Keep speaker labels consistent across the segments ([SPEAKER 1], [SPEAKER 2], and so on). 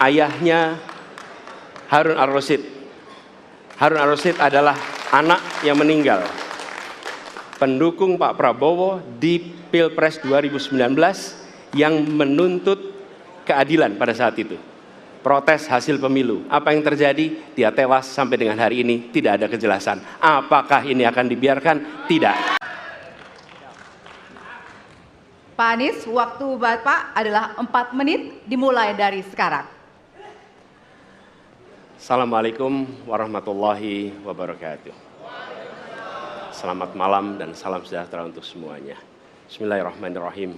[SPEAKER 1] ayahnya Harun Ar-Rasyid. Harun Ar-Rasyid adalah anak yang meninggal, pendukung Pak Prabowo di Pilpres 2019 yang menuntut keadilan pada saat itu. Protes hasil pemilu. Apa yang terjadi? Dia tewas sampai dengan hari ini tidak ada kejelasan. Apakah ini akan dibiarkan? Tidak.
[SPEAKER 2] Pak Anies, waktu Bapak adalah 4 menit dimulai dari sekarang.
[SPEAKER 1] Assalamualaikum warahmatullahi wabarakatuh. Selamat malam dan salam sejahtera untuk semuanya. Bismillahirrahmanirrahim.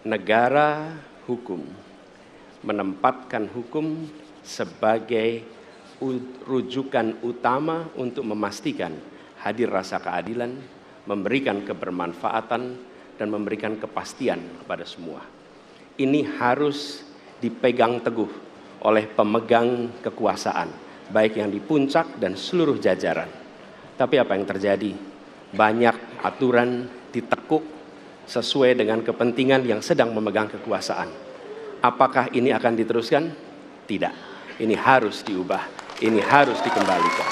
[SPEAKER 1] Negara hukum menempatkan hukum sebagai rujukan utama untuk memastikan hadir rasa keadilan, memberikan kebermanfaatan, dan memberikan kepastian kepada semua. Ini harus dipegang teguh oleh pemegang kekuasaan, baik yang di puncak dan seluruh jajaran. Tapi apa yang terjadi? Banyak aturan ditekuk sesuai dengan kepentingan yang sedang memegang kekuasaan. Apakah ini akan diteruskan? Tidak. Ini harus diubah. Ini harus dikembalikan.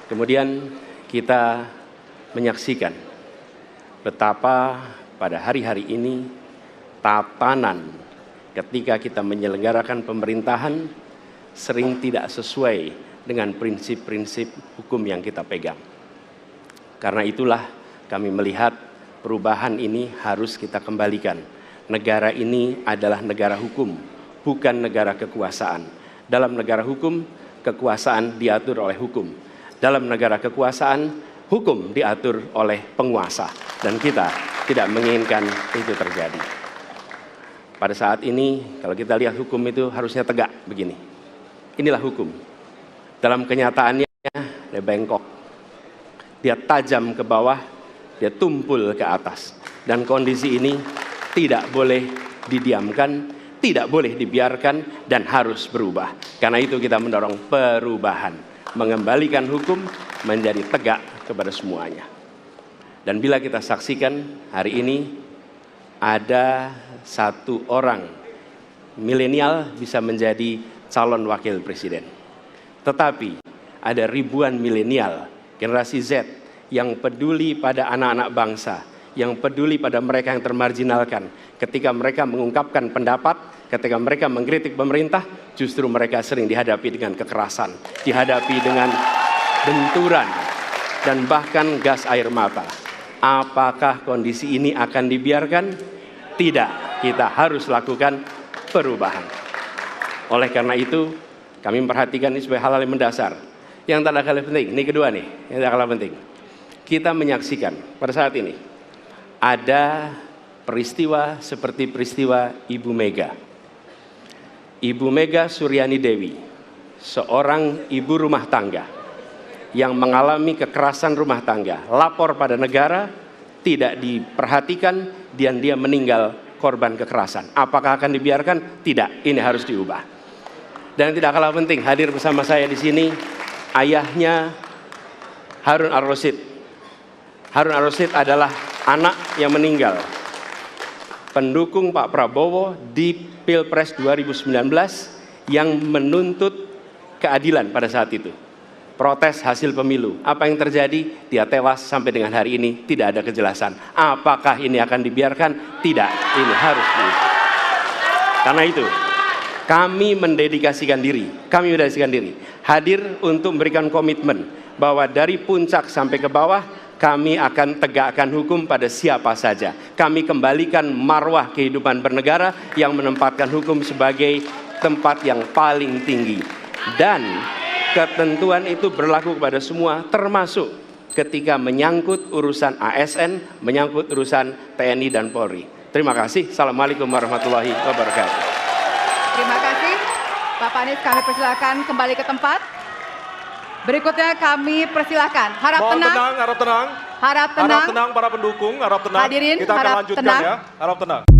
[SPEAKER 1] Kemudian kita menyaksikan betapa pada hari-hari ini tatanan ketika kita menyelenggarakan pemerintahan sering tidak sesuai dengan prinsip-prinsip hukum yang kita pegang. Karena itulah kami melihat perubahan ini harus kita kembalikan. Negara ini adalah negara hukum, bukan negara kekuasaan. Dalam negara hukum, kekuasaan diatur oleh hukum. Dalam negara kekuasaan, hukum diatur oleh penguasa. Dan kita tidak menginginkan itu terjadi. Pada saat ini, kalau kita lihat hukum itu harusnya tegak begini. Inilah hukum. Dalam kenyataannya, dia bengkok. Dia tajam ke bawah, dia tumpul ke atas. Dan kondisi ini tidak boleh didiamkan, tidak boleh dibiarkan, dan harus berubah. Karena itu kita mendorong perubahan. Mengembalikan hukum menjadi tegak kepada semuanya. Dan bila kita saksikan hari ini ada satu orang milenial bisa menjadi calon wakil presiden. Tetapi ada ribuan milenial generasi Z yang peduli pada anak-anak bangsa, yang peduli pada mereka yang termarginalkan. Ketika mereka mengungkapkan pendapat, ketika mereka mengkritik pemerintah, justru mereka sering dihadapi dengan kekerasan, dihadapi dengan benturan, dan bahkan gas air mata. Apakah kondisi ini akan dibiarkan? Tidak, kita harus lakukan perubahan. Oleh karena itu, kami memperhatikan ini sebagai hal-hal yang mendasar. Yang tak kalah penting, ini kedua nih, yang tak kalah penting. Kita menyaksikan pada saat ini, ada peristiwa seperti peristiwa Ibu Mega. Ibu Mega Suryani Dewi, seorang ibu rumah tangga yang mengalami kekerasan rumah tangga, lapor pada negara, tidak diperhatikan, dan dia meninggal korban kekerasan. Apakah akan dibiarkan? Tidak, ini harus diubah. Dan tidak kalah penting, hadir bersama saya di sini, ayahnya Harun Ar-Rasyid. Harun Ar-Rasyid adalah anak yang meninggal, pendukung Pak Prabowo di Pilpres 2019 yang menuntut keadilan pada saat itu. Protes hasil pemilu. Apa yang terjadi? Dia tewas sampai dengan hari ini tidak ada kejelasan. Apakah ini akan dibiarkan? Tidak. Ini harus diubah. Karena itu, kami mendedikasikan diri hadir untuk memberikan komitmen bahwa dari puncak sampai ke bawah kami akan tegakkan hukum pada siapa saja. Kami kembalikan marwah kehidupan bernegara yang menempatkan hukum sebagai tempat yang paling tinggi. Dan ketentuan itu berlaku kepada semua, termasuk ketika menyangkut urusan ASN, menyangkut urusan TNI dan Polri. Terima kasih. Assalamualaikum warahmatullahi wabarakatuh.
[SPEAKER 2] Terima kasih. Bapak Anies, kami persilakan kembali ke tempat. Berikutnya kami persilakan. Harap tenang.
[SPEAKER 3] Harap tenang.
[SPEAKER 2] Harap tenang.
[SPEAKER 3] Harap tenang para pendukung, harap tenang.
[SPEAKER 2] Hadirin,
[SPEAKER 3] kita akan
[SPEAKER 2] harap
[SPEAKER 3] lanjutkan
[SPEAKER 2] tenang.
[SPEAKER 3] ya. Harap tenang.